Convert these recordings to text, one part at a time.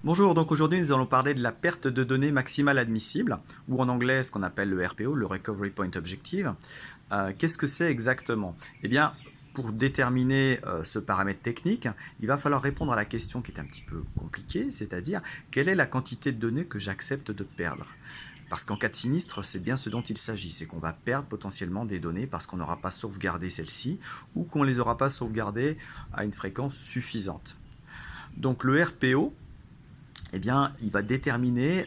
Bonjour, donc aujourd'hui nous allons parler de la perte de données maximale admissible, ou en anglais ce qu'on appelle le RPO, le Recovery Point Objective. Qu'est-ce que c'est exactement? Eh bien, pour déterminer ce paramètre technique, il va falloir répondre à la question qui est un petit peu compliquée, c'est-à-dire quelle est la quantité de données que j'accepte de perdre? Parce qu'en cas de sinistre, c'est bien ce dont il s'agit, c'est qu'on va perdre potentiellement des données parce qu'on n'aura pas sauvegardé celles-ci ou qu'on ne les aura pas sauvegardées à une fréquence suffisante. Donc le RPO, eh bien, il va déterminer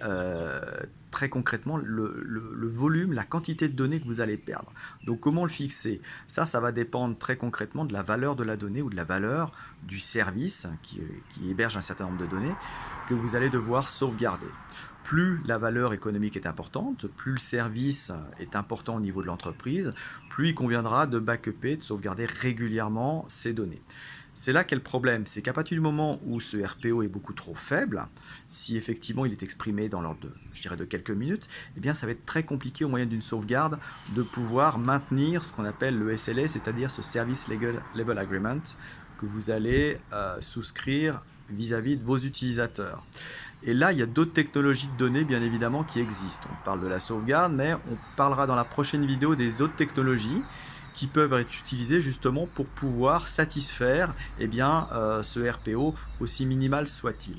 très concrètement le volume, la quantité de données que vous allez perdre. Donc comment le fixer? Ça va dépendre très concrètement de la valeur de la donnée ou de la valeur du service qui héberge un certain nombre de données que vous allez devoir sauvegarder. Plus la valeur économique est importante, plus le service est important au niveau de l'entreprise, plus il conviendra de backuper, de sauvegarder régulièrement ces données. C'est là qu'est le problème, c'est qu'à partir du moment où ce RPO est beaucoup trop faible, si effectivement il est exprimé dans l'ordre de, je dirais, de quelques minutes, eh bien ça va être très compliqué au moyen d'une sauvegarde de pouvoir maintenir ce qu'on appelle le SLA, c'est-à-dire ce Service Level Agreement que vous allez souscrire vis-à-vis de vos utilisateurs. Et là, il y a d'autres technologies de données, bien évidemment, qui existent. On parle de la sauvegarde, mais on parlera dans la prochaine vidéo des autres technologies qui peuvent être utilisées justement pour pouvoir satisfaire ce RPO, aussi minimal soit-il.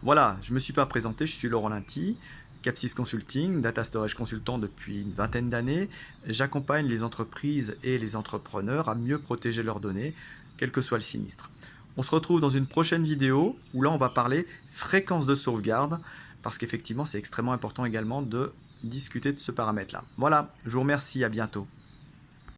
Voilà, je ne me suis pas présenté, je suis Laurent Linty, Capsys Consulting, Data Storage Consultant depuis une vingtaine d'années. J'accompagne les entreprises et les entrepreneurs à mieux protéger leurs données, quel que soit le sinistre. On se retrouve dans une prochaine vidéo où là on va parler fréquence de sauvegarde, parce qu'effectivement c'est extrêmement important également de discuter de ce paramètre-là. Voilà, je vous remercie, à bientôt.